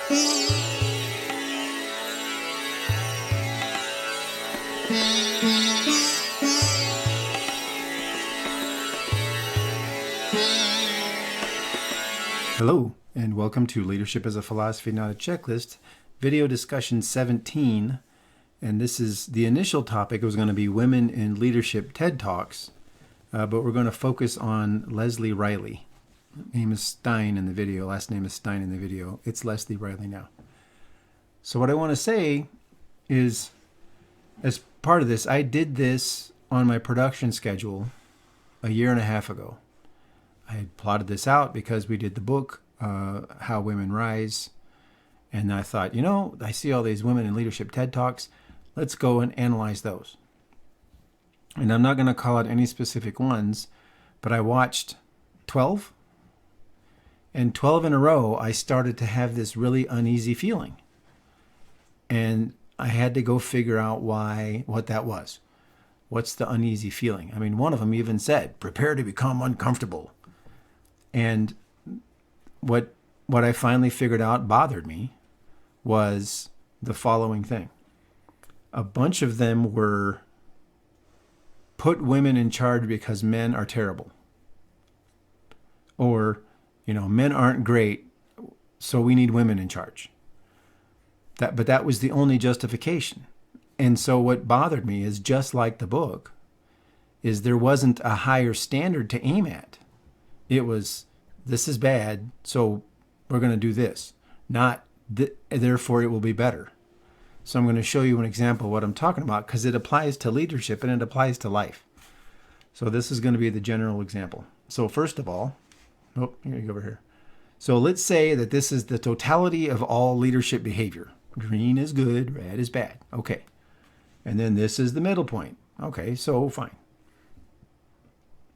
Hello, and welcome to Leadership as a Philosophy, Not a Checklist, video discussion 17. And this is the initial topic. It was going to be Women in Leadership TED Talks, but we're going to focus on Leslie Riley. Name is Stein in the video. Last name is Stein in the video. It's Leslie Riley now. So what I want to say is, as part of this, I did this on my production schedule a year and a half ago. I had plotted this out because we did the book, How Women Rise. And I thought, I see all these women in leadership TED Talks. Let's go and analyze those. And I'm not going to call out any specific ones, but I watched 12. And 12 in a row, I started to have this really uneasy feeling. And I had to go figure out what that was. What's the uneasy feeling? I mean, one of them even said, prepare to become uncomfortable. And what I finally figured out bothered me was the following thing. A bunch of them were put women in charge because men are terrible. Or, men aren't great, so we need women in charge. But that was the only justification. And so what bothered me is, just like the book, is there wasn't a higher standard to aim at. It was, this is bad, so we're going to do this. Not, therefore it will be better. So I'm going to show you an example of what I'm talking about, because it applies to leadership and it applies to life. So this is going to be the general example. So first of all, here you go over here. So let's say that this is the totality of all leadership behavior. Green is good, red is bad. Okay. And then this is the middle point. Okay, so fine.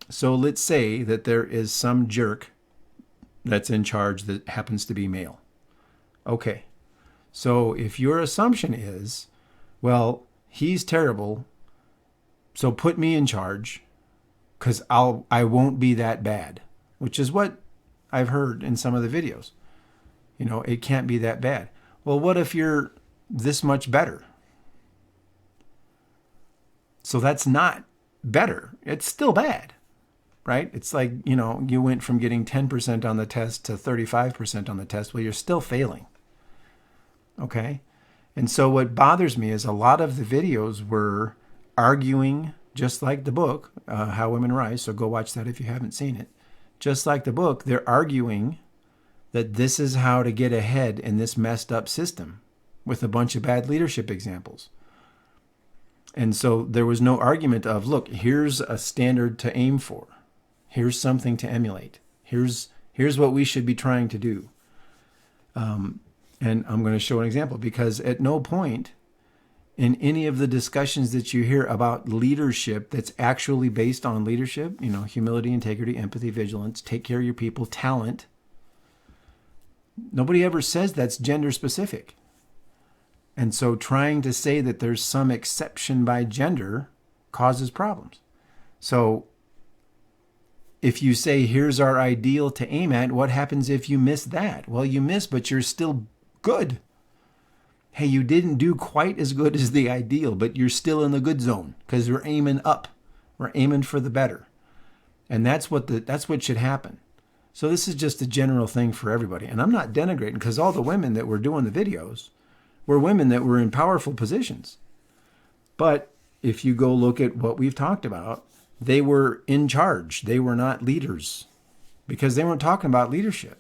So let's say that there is some jerk that's in charge that happens to be male. Okay. So if your assumption is, well, he's terrible, so put me in charge because I won't be that bad, which is what I've heard in some of the videos. It can't be that bad. Well, what if you're this much better? So that's not better. It's still bad. Right? It's like, you went from getting 10% on the test to 35% on the test. Well, you're still failing. Okay? And so what bothers me is a lot of the videos were arguing, just like the book, How Women Rise. So go watch that if you haven't seen it. Just like the book, they're arguing that this is how to get ahead in this messed up system with a bunch of bad leadership examples. And so there was no argument of, look, here's a standard to aim for. Here's something to emulate. Here's what we should be trying to do. And I'm going to show an example, because at no point in any of the discussions that you hear about leadership that's actually based on leadership, humility, integrity, empathy, vigilance, take care of your people, talent, nobody ever says that's gender specific. And so trying to say that there's some exception by gender causes problems. So if you say, here's our ideal to aim at, what happens if you miss that? Well, you miss, but you're still good. Hey, you didn't do quite as good as the ideal, but you're still in the good zone because we're aiming up. We're aiming for the better. And that's what should happen. So this is just a general thing for everybody. And I'm not denigrating, because all the women that were doing the videos were women that were in powerful positions. But if you go look at what we've talked about, they were in charge. They were not leaders, because they weren't talking about leadership.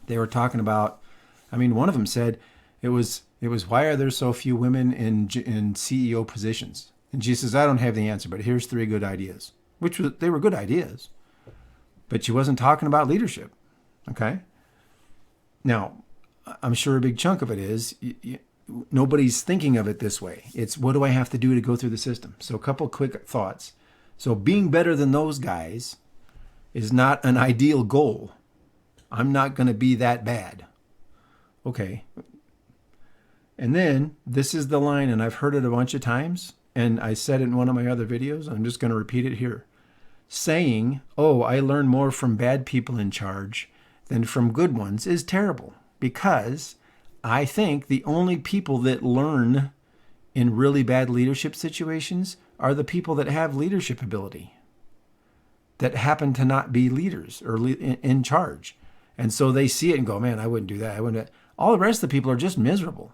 They were talking about, one of them said it was why are there so few women in CEO positions? And she says, I don't have the answer, but here's 3 good ideas, they were good ideas, but she wasn't talking about leadership. Okay. Now, I'm sure a big chunk of it is nobody's thinking of it this way. It's, what do I have to do to go through the system? So a couple quick thoughts. So being better than those guys is not an ideal goal. I'm not going to be that bad. Okay. And then this is the line, and I've heard it a bunch of times, and I said it in one of my other videos. I'm just going to repeat it here. Saying, I learn more from bad people in charge than from good ones is terrible. because I think the only people that learn in really bad leadership situations are the people that have leadership ability, that happen to not be leaders or in charge. And so they see it and go, man, I wouldn't do that. I wouldn't. All the rest of the people are just miserable.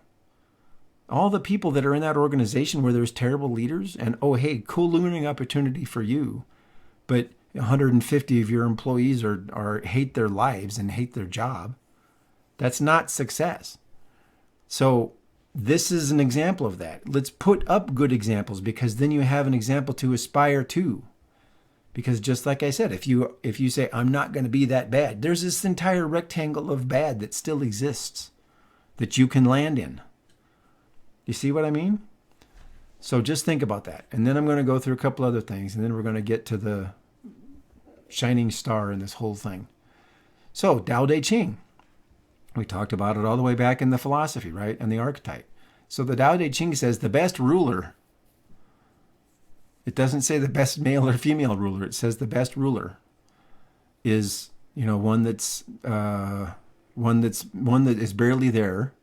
All the people that are in that organization where there's terrible leaders and, oh, hey, cool learning opportunity for you, but 150 of your employees are hate their lives and hate their job. That's not success. So this is an example of that. Let's put up good examples, because then you have an example to aspire to. Because just like I said, if you say, I'm not going to be that bad, there's this entire rectangle of bad that still exists that you can land in. You see what I mean? So just think about that. And then I'm going to go through a couple other things, and then we're going to get to the shining star in this whole thing. So Tao Te Ching. We talked about it all the way back in the philosophy, right? And the archetype. So the Tao Te Ching says the best ruler. It doesn't say the best male or female ruler. It says the best ruler is, one that is barely there.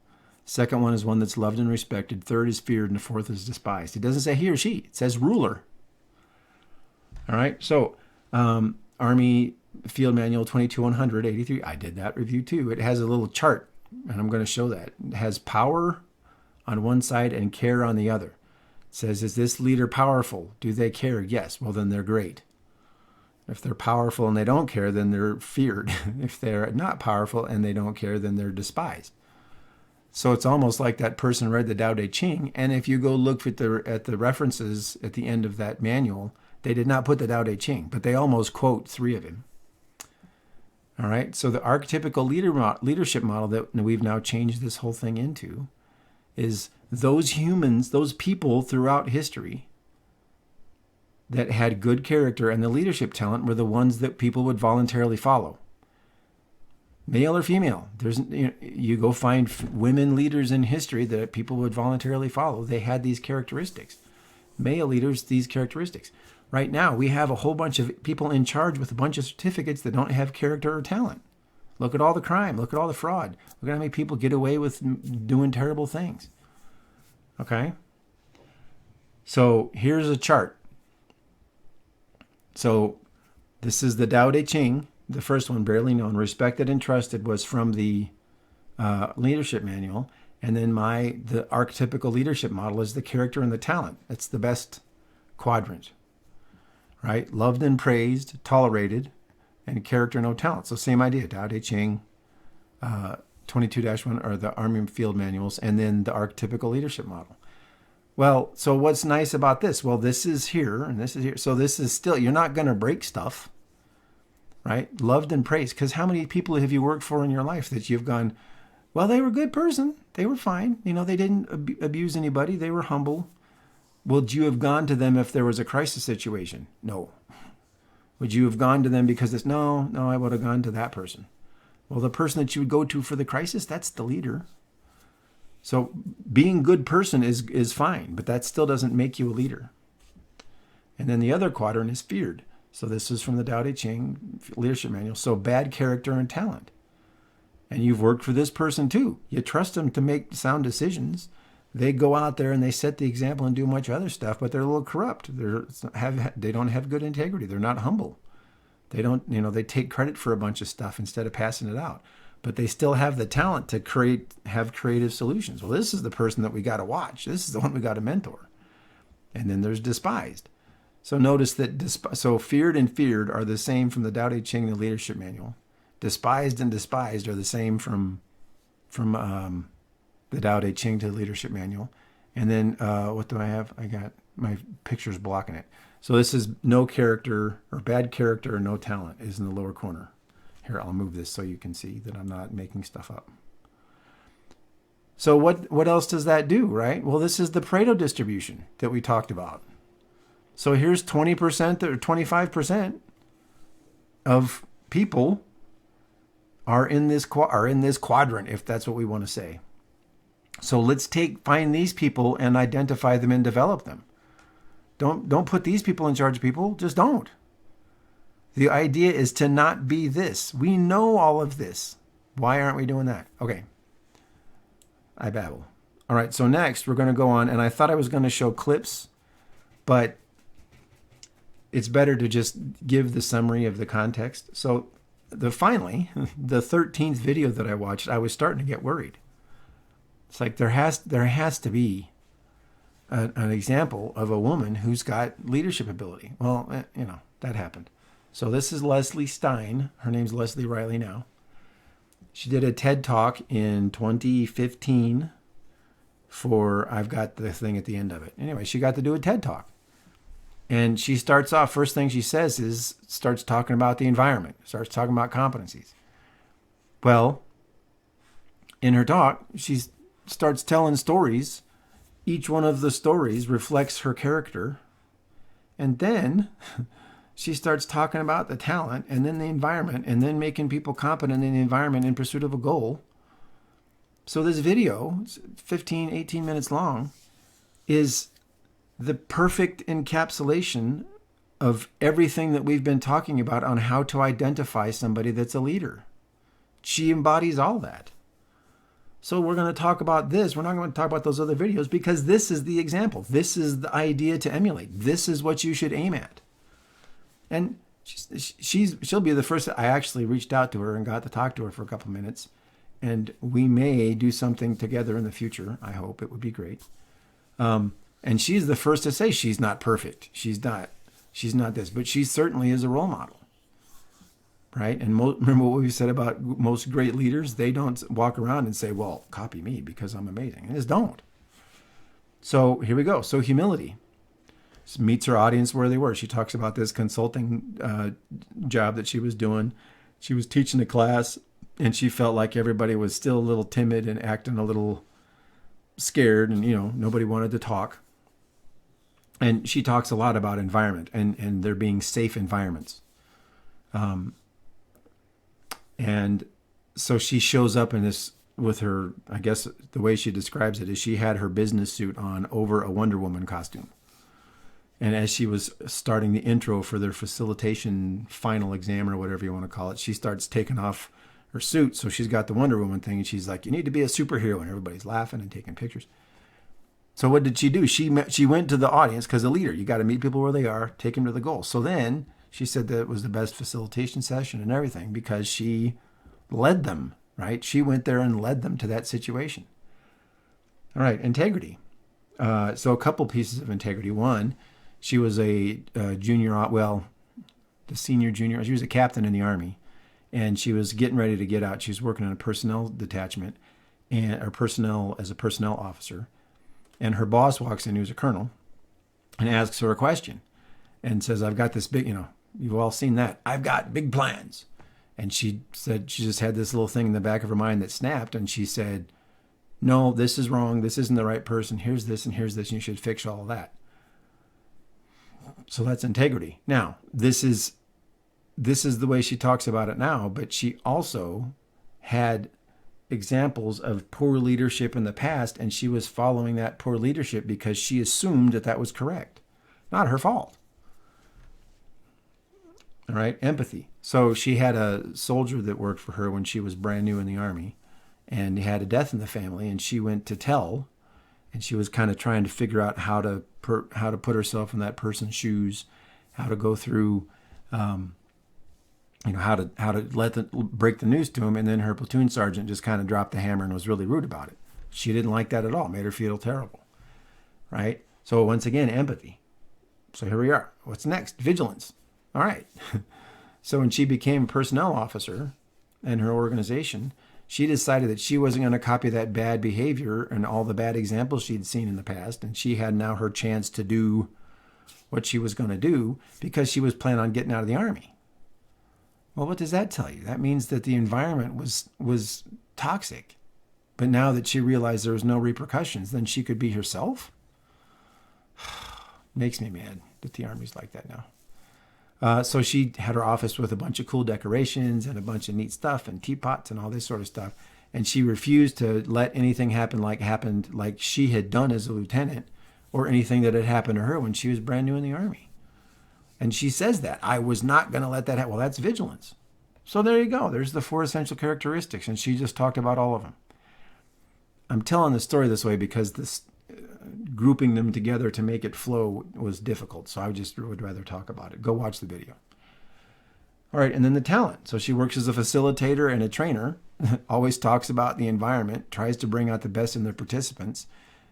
Second one is one that's loved and respected. Third is feared, and the fourth is despised. It doesn't say he or she. It says ruler. All right. So Army Field Manual 22-100, 83. I did that review too. It has a little chart, and I'm going to show that. It has power on one side and care on the other. It says, is this leader powerful? Do they care? Yes. Well, then they're great. If they're powerful and they don't care, then they're feared. If they're not powerful and they don't care, then they're despised. So it's almost like that person read the Tao Te Ching, and if you go look at the references at the end of that manual, they did not put the Tao Te Ching, but they almost quote 3 of him. All right, so the archetypical leadership model that we've now changed this whole thing into is those humans, those people throughout history that had good character and the leadership talent were the ones that people would voluntarily follow. Male or female, you go find women leaders in history that people would voluntarily follow. They had these characteristics. Male leaders, these characteristics. Right now, we have a whole bunch of people in charge with a bunch of certificates that don't have character or talent. Look at all the crime. Look at all the fraud. Look at how many people get away with doing terrible things. Okay? So here's a chart. So this is the Tao Te Ching. The first one, barely known, respected and trusted, was from the leadership manual. And then the archetypical leadership model is the character and the talent. It's the best quadrant, right? Loved and praised, tolerated, and character, no talent. So same idea, Tao Te Ching, 22-1, or the Army Field Manuals, and then the archetypical leadership model. Well, so what's nice about this? Well, this is here, and this is here. So this is still, you're not going to break stuff. Right? Loved and praised. Because how many people have you worked for in your life that you've gone, well, they were a good person. They were fine. They didn't abuse anybody. They were humble. Would you have gone to them if there was a crisis situation? No. Would you have gone to them because it's, no, I would have gone to that person. Well, the person that you would go to for the crisis, that's the leader. So being a good person is fine, but that still doesn't make you a leader. And then the other quadrant is feared. So this is from the Tao Te Ching leadership manual. So bad character and talent. And you've worked for this person too. You trust them to make sound decisions. They go out there and they set the example and do much other stuff, but they're a little corrupt. They don't have good integrity. They're not humble. They don't, they take credit for a bunch of stuff instead of passing it out. But they still have the talent to have creative solutions. Well, this is the person that we got to watch. This is the one we got to mentor. And then there's despised. So notice that feared and feared are the same from the Tao Te Ching, the leadership manual. Despised and despised are the same from the Tao Te Ching to the leadership manual. And then what do I have? I got my pictures blocking it. So this is no character or bad character or no talent is in the lower corner. Here, I'll move this so you can see that I'm not making stuff up. So what else does that do, right? Well, this is the Pareto distribution that we talked about. So here's 20% or 25% of people are in this quadrant, if that's what we want to say. So let's find these people and identify them and develop them. Don't put these people in charge of people. Just don't. The idea is to not be this. We know all of this. Why aren't we doing that? Okay, I babble. All right, so next we're going to go on, and I thought I was going to show clips, but it's better to just give the summary of the context. So finally, the 13th video that I watched, I was starting to get worried. It's like there has to be an example of a woman who's got leadership ability. Well, that happened. So this is Leslie Stein. Her name's Leslie Riley now. She did a TED Talk in 2015 for, I've got the thing at the end of it. Anyway, she got to do a TED Talk. And she starts off, first thing she says is, starts talking about the environment, starts talking about competencies. Well, in her talk, she starts telling stories. Each one of the stories reflects her character. And then she starts talking about the talent and then the environment and then making people competent in the environment in pursuit of a goal. So this video, it's 15, 18 minutes long, is the perfect encapsulation of everything that we've been talking about on how to identify somebody that's a leader. She embodies all that. So we're going to talk about this. We're not going to talk about those other videos because this is the example. This is the idea to emulate. This is what you should aim at. And she'll be the first. I actually reached out to her and got to talk to her for a couple minutes. And we may do something together in the future. I hope. It would be great. And she's the first to say she's not perfect. She's not this, but she certainly is a role model, right? And remember what we said about most great leaders? They don't walk around and say, well, copy me because I'm amazing. They just don't. So here we go. So humility. She meets her audience where they were. She talks about this consulting job that she was doing. She was teaching a class and she felt like everybody was still a little timid and acting a little scared and, nobody wanted to talk. And she talks a lot about environment and there being safe environments. And so she shows up in this with her, I guess the way she describes it is she had her business suit on over a Wonder Woman costume. And as she was starting the intro for their facilitation final exam or whatever you want to call it, she starts taking off her suit. So she's got the Wonder Woman thing and she's like, you need to be a superhero. And everybody's laughing and taking pictures. So what did she do? She went to the audience because a leader, you got to meet people where they are, take them to the goal. So then she said that it was the best facilitation session and everything because she led them, right? She went there and led them to that situation. All right, integrity. So a couple pieces of integrity. One, she was a senior junior. She was a captain in the Army, and she was getting ready to get out. She was working in a personnel detachment or personnel as a personnel officer. And her boss walks in, who's a colonel, and asks her a question and says, I've got this big, you've all seen that. I've got big plans. And she said she just had this little thing in the back of her mind that snapped. And she said, no, this is wrong. This isn't the right person. Here's this and here's this. And you should fix all of that. So that's integrity. Now, this is the way she talks about it now, but she also had examples of poor leadership in the past, and she was following that poor leadership because she assumed that was correct. Not her fault. All right, empathy. So she had a soldier that worked for her when she was brand new in the Army, and he had a death in the family, and she went to tell, and she was kind of trying to figure out how to put herself in that person's shoes, how to go through how to break the news to him. And then her platoon sergeant just kind of dropped the hammer and was really rude about it. She didn't like that at all. Made her feel terrible. Right? So once again, empathy. So here we are. What's next? Vigilance. All right. So when she became a personnel officer in her organization, she decided that she wasn't going to copy that bad behavior and all the bad examples she'd seen in the past. And she had now her chance to do what she was going to do because she was planning on getting out of the Army. Well, what does that tell you? That means that the environment was toxic. But now that she realized there was no repercussions, then she could be herself? Makes me mad that the Army's like that now. So she had her office with a bunch of cool decorations and a bunch of neat stuff and teapots and all this sort of stuff. And she refused to let anything happen like she had done as a lieutenant or anything that had happened to her when she was brand new in the Army. And she says that. I was not going to let that happen. Well, that's vigilance. So there you go. There's the 4 essential characteristics. And she just talked about all of them. I'm telling the story this way because this grouping them together to make it flow was difficult. So I would rather talk about it. Go watch the video. All right, and then the talent. So she works as a facilitator and a trainer, always talks about the environment, tries to bring out the best in the participants.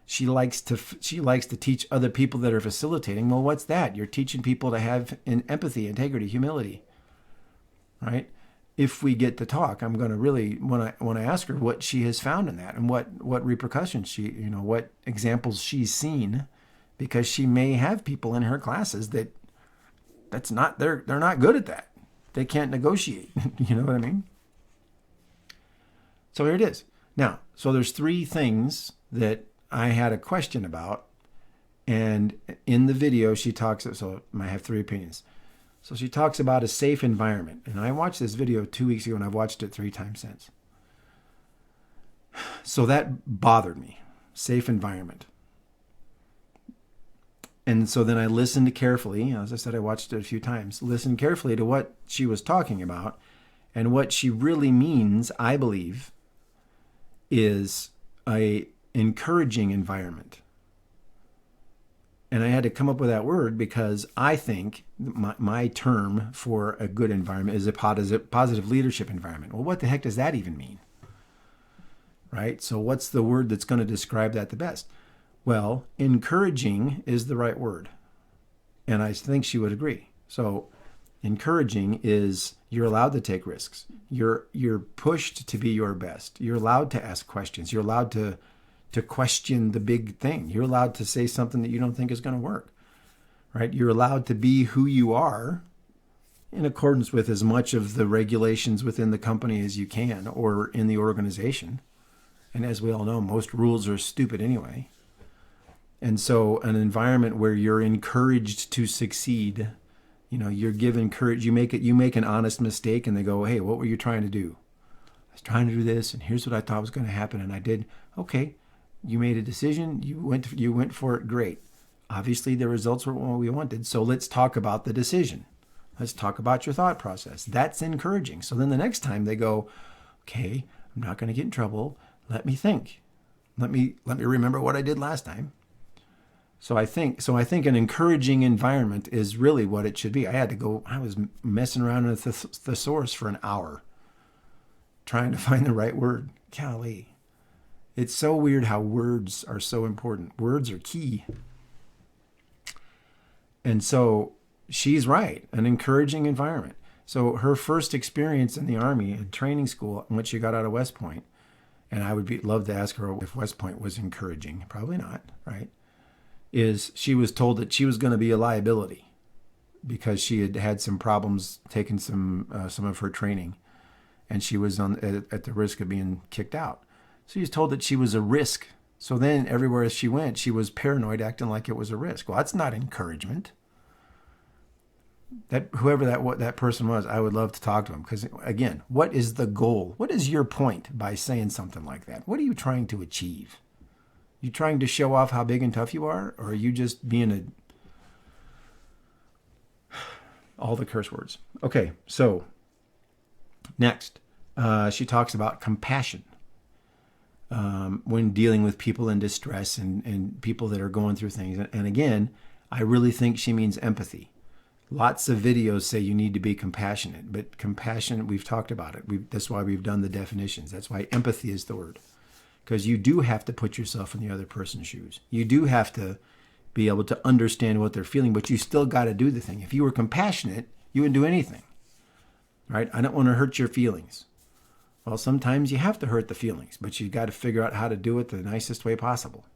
She likes to teach other people that are facilitating. Well, what's that? You're teaching people to have empathy, integrity, humility, right? If we get to talk, I'm going to really want to ask her what she has found in that and what repercussions what examples she's seen, because she may have people in her classes they're not good at that. They can't negotiate. You know what I mean? So here it is. Now, so there's 3 things that I had a question about. And in the video, she talks, so I have 3 opinions. So she talks about a safe environment. And I watched this video 2 weeks ago, and I've watched it 3 times since. So that bothered me. Safe environment. And so then I listened carefully. As I said, I watched it a few times. Listened carefully to what she was talking about. And what she really means, I believe, is a encouraging environment. And I had to come up with that word because I think my term for a good environment is a positive leadership environment. Well, what the heck does that even mean? Right? So what's the word that's going to describe that the best? Well, encouraging is the right word. And I think she would agree. So encouraging is you're allowed to take risks. You're pushed to be your best. You're allowed to ask questions. You're allowed to question the big thing. You're allowed to say something that you don't think is going to work. Right? You're allowed to be who you are in accordance with as much of the regulations within the company as you can or in the organization. And as we all know, most rules are stupid anyway. And so an environment where you're encouraged to succeed, you're given courage. You make an honest mistake and they go, hey, what were you trying to do? I was trying to do this, and here's what I thought was going to happen, and I did. Okay, you made a decision. You went for it. Great. Obviously, the results were what we wanted. So let's talk about the decision. Let's talk about your thought process. That's encouraging. So then the next time they go, okay, I'm not going to get in trouble. Let me think. Let me remember what I did last time. So I think an encouraging environment is really what it should be. I was messing around with the thesaurus for an hour trying to find the right word. Golly. It's so weird how words are so important. Words are key. And so she's right, an encouraging environment. So her first experience in the Army, in training school, when she got out of West Point, and I would love to ask her if West Point was encouraging. Probably not, right? Is she was told that she was going to be a liability because she had some problems taking some of her training, and she was at the risk of being kicked out. So she was told that she was a risk. So then everywhere she went, she was paranoid, acting like it was a risk. Well, that's not encouragement. That whoever that person was, I would love to talk to him, because again, what is the goal? What is your point by saying something like that? What are you trying to achieve? You trying to show off how big and tough you are, or are you just being all the curse words? Okay, so next, she talks about compassion when dealing with people in distress and people that are going through things. And again, I really think she means empathy. Lots of videos say you need to be compassionate, but compassion, we've talked about it. That's why we've done the definitions. That's why empathy is the word. Because you do have to put yourself in the other person's shoes. You do have to be able to understand what they're feeling, but you still got to do the thing. If you were compassionate, you wouldn't do anything, right? I don't want to hurt your feelings. Well, sometimes you have to hurt the feelings, but you've got to figure out how to do it the nicest way possible.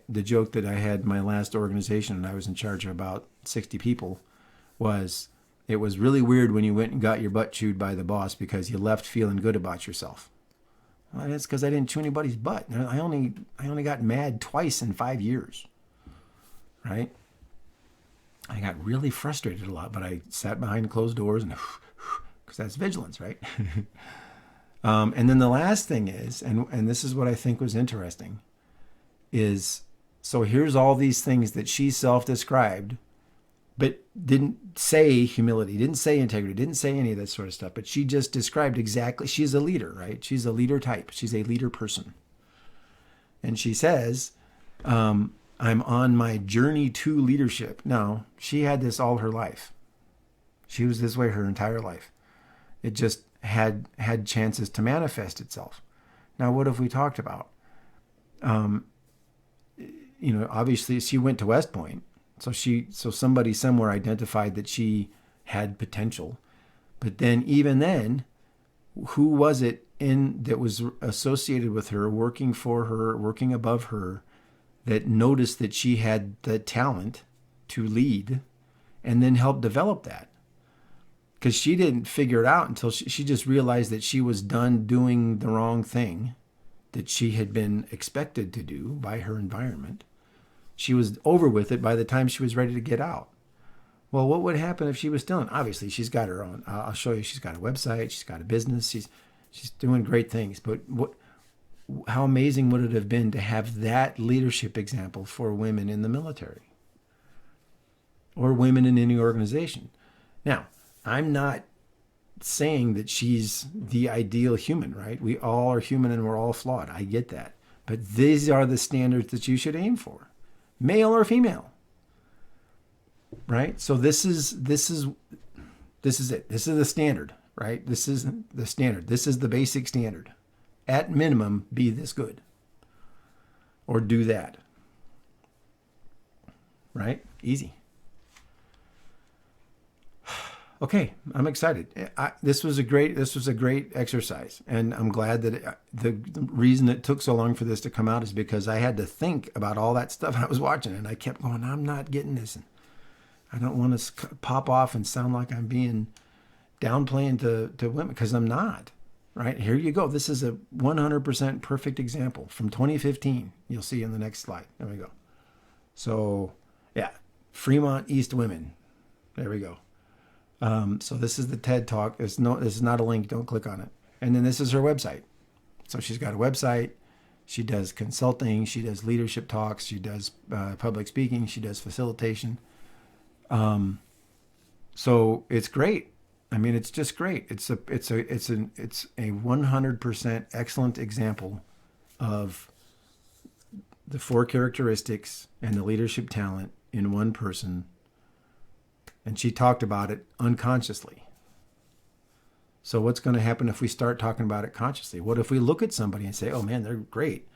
The joke that I had in my last organization, and I was in charge of about 60 people, was it was really weird when you went and got your butt chewed by the boss because you left feeling good about yourself. Well, that's because I didn't chew anybody's butt. I only got mad twice in 5 years, right? I got really frustrated a lot, but I sat behind closed doors and because that's vigilance, right? And then the last thing is, and this is what I think was interesting, is so here's all these things that she self-described but didn't say humility, didn't say integrity, didn't say any of that sort of stuff. But she just described exactly, she's a leader, right? She's a leader type. She's a leader person. And she says, I'm on my journey to leadership. No, she had this all her life. She was this way her entire life. It just had chances to manifest itself. Now, what have we talked about? Obviously she went to West Point. So somebody somewhere identified that she had potential. But then even then, who was it that was associated with her, working for her, working above her, that noticed that she had the talent to lead and then helped develop that? Because she didn't figure it out until she just realized that she was done doing the wrong thing that she had been expected to do by her environment. She was over with it by the time she was ready to get out. Well, what would happen if she was still in? Obviously, she's got her own. I'll show you. She's got a website. She's got a business. She's doing great things. But how amazing would it have been to have that leadership example for women in the military or women in any organization? Now, I'm not saying that she's the ideal human, right? We all are human and we're all flawed. I get that. But these are the standards that you should aim for, male or female. Right? So this is it. This is the standard, right? This is the standard. This is the basic standard. At minimum, be this good or do that. Right? Easy. Okay, I'm excited. This was a great exercise, and I'm glad that the reason it took so long for this to come out is because I had to think about all that stuff I was watching, and I kept going, I'm not getting this, and I don't want to pop off and sound like I'm being downplaying to women, because I'm not. Right? Here you go. This is a 100% perfect example from 2015. You'll see in the next slide. There we go. So, yeah, Fremont East women. There we go. So this is the TED Talk. This is not a link. Don't click on it. And then this is her website. So she's got a website. She does consulting. She does leadership talks. She does public speaking. She does facilitation. So it's great. I mean, it's just great. It's a 100% excellent example of the 4 characteristics and the leadership talent in one person. And she talked about it unconsciously. So what's going to happen if we start talking about it consciously? What if we look at somebody and say, "Oh man, they're great.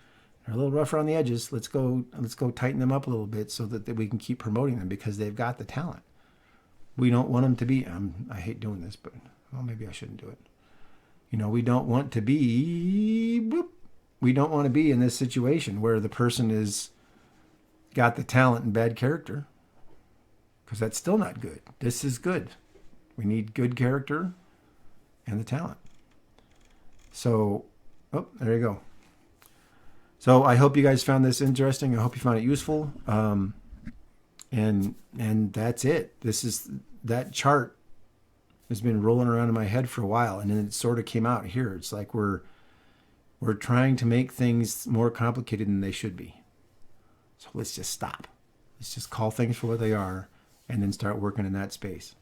They're a little rough around the edges. Let's go tighten them up a little bit so that we can keep promoting them because they've got the talent." We don't want them to be. I hate doing this, but maybe I shouldn't do it. We don't want to be. We don't want to be in this situation where the person is got the talent and bad character. Because that's still not good. This is good. We need good character and the talent. So, there you go. So I hope you guys found this interesting. I hope you found it useful. And that's it. That chart has been rolling around in my head for a while, and then it sort of came out here. It's like we're trying to make things more complicated than they should be. So let's just stop. Let's just call things for what they are. And then start working in that space.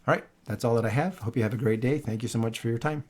All right, that's all that I have. Hope you have a great day. Thank you so much for your time.